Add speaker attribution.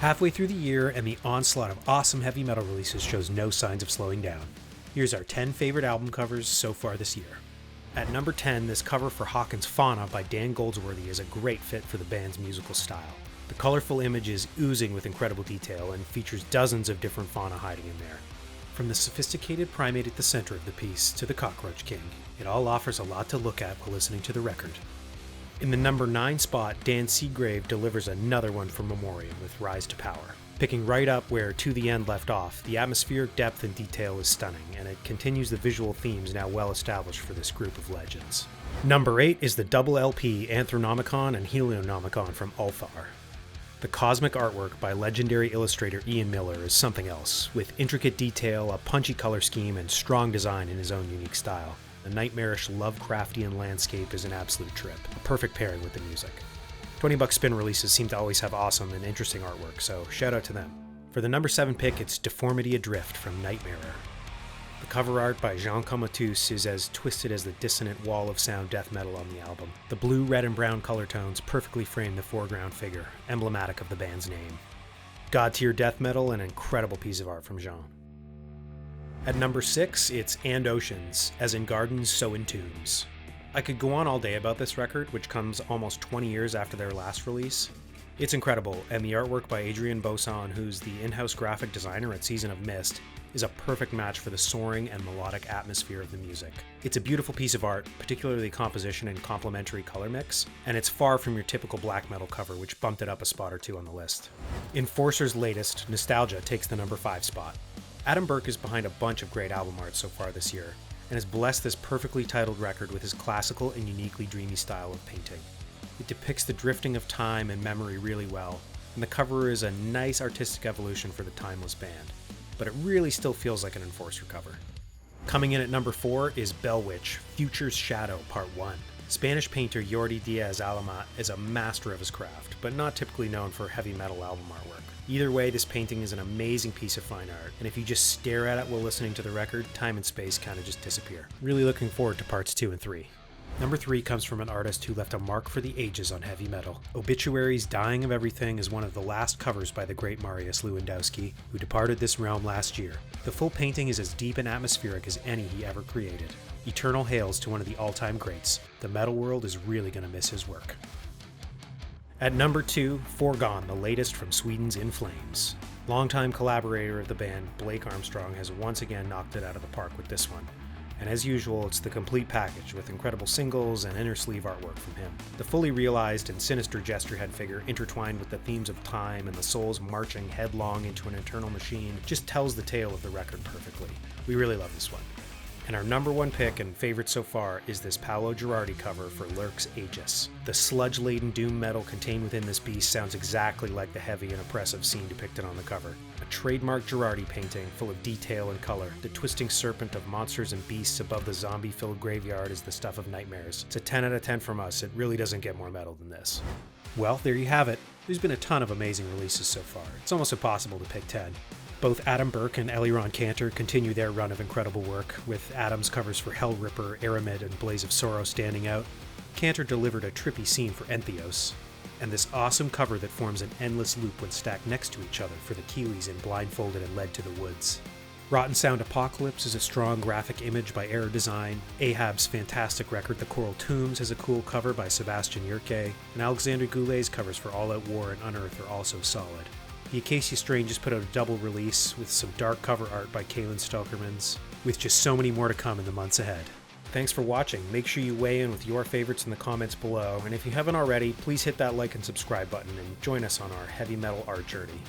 Speaker 1: Halfway through the year, and the onslaught of awesome heavy metal releases shows no signs of slowing down. Here's our 10 favorite album covers so far this year. At number 10, this cover for Haken's Fauna by Dan Goldsworthy is a great fit for the band's musical style. The colorful image is oozing with incredible detail and features dozens of different fauna hiding in there. From the sophisticated primate at the center of the piece to the cockroach king, it all offers a lot to look at while listening to the record. In the number 9 spot, Dan Seagrave delivers another one from Memoriam with Rise to Power. Picking right up where To the End left off, the atmospheric depth and detail is stunning, and it continues the visual themes now well established for this group of legends. Number 8 is the double LP Anthronomicon and Helionomicon from Ulthar. The cosmic artwork by legendary illustrator Ian Miller is something else, with intricate detail, a punchy color scheme, and strong design in his own unique style. The nightmarish Lovecraftian landscape is an absolute trip, a perfect pairing with the music. $20 spin releases seem to always have awesome and interesting artwork, so shout out to them. For the number 7 pick, it's Deformity Adrift from Nightmare. The cover art by Jeanne Comateuse is as twisted as the dissonant wall of sound death metal on the album. The blue, red, and brown color tones perfectly frame the foreground figure, emblematic of the band's name. God-tier death metal, an incredible piece of art from Jeanne. At number 6, it's And Oceans, as in gardens, so in tombs. I could go on all day about this record, which comes almost 20 years after their last release. It's incredible, and the artwork by Adrian Boson, who's the in-house graphic designer at Season of Mist, is a perfect match for the soaring and melodic atmosphere of the music. It's a beautiful piece of art, particularly composition and complementary color mix, and it's far from your typical black metal cover, which bumped it up a spot or two on the list. Enforcer's latest, Nostalgia, takes the number 5 spot. Adam Burke is behind a bunch of great album art so far this year, and has blessed this perfectly titled record with his classical and uniquely dreamy style of painting. It depicts the drifting of time and memory really well, and the cover is a nice artistic evolution for the timeless band, but it really still feels like an Enforcer cover. Coming in at number 4 is Bell Witch, Future's Shadow, Part 1. Spanish painter Jordi Diaz Alamat is a master of his craft, but not typically known for heavy metal album artwork. Either way, this painting is an amazing piece of fine art, and if you just stare at it while listening to the record, time and space kind of just disappear. Really looking forward to parts 2 and 3. Number 3 comes from an artist who left a mark for the ages on heavy metal. Obituary's Dying of Everything is one of the last covers by the great Mariusz Lewandowski, who departed this realm last year. The full painting is as deep and atmospheric as any he ever created. Eternal hails to one of the all-time greats. The metal world is really going to miss his work. At number 2, Foregone, the latest from Sweden's In Flames. Longtime collaborator of the band, Blake Armstrong, has once again knocked it out of the park with this one. And as usual, it's the complete package with incredible singles and inner sleeve artwork from him. The fully realized and sinister Jesterhead figure, intertwined with the themes of time and the souls marching headlong into an eternal machine, just tells the tale of the record perfectly. We really love this one. And our number 1 pick and favorite so far is this Paolo Girardi cover for Lurk's Aegis. The sludge-laden doom metal contained within this beast sounds exactly like the heavy and oppressive scene depicted on the cover. A trademark Girardi painting full of detail and color. The twisting serpent of monsters and beasts above the zombie-filled graveyard is the stuff of nightmares. It's a 10 out of 10 from us. It really doesn't get more metal than this. Well, there you have it. There's been a ton of amazing releases so far. It's almost impossible to pick 10. Both Adam Burke and Eliron Cantor continue their run of incredible work, with Adam's covers for Hellripper, Aramid, and Blaze of Sorrow standing out. Cantor delivered a trippy scene for Entheos, and this awesome cover that forms an endless loop when stacked next to each other for the Keeleys in Blindfolded and Led to the Woods. Rotten Sound Apocalypse is a strong graphic image by Error Design. Ahab's fantastic record The Coral Tombs has a cool cover by Sebastian Yurke, and Alexander Goulet's covers for All Out War and Unearth are also solid. The Acacia Strain just put out a double release with some dark cover art by Kaylin Stokermans, with just so many more to come in the months ahead. Thanks for watching. Make sure you weigh in with your favorites in the comments below, and if you haven't already, please hit that like and subscribe button and join us on our heavy metal art journey.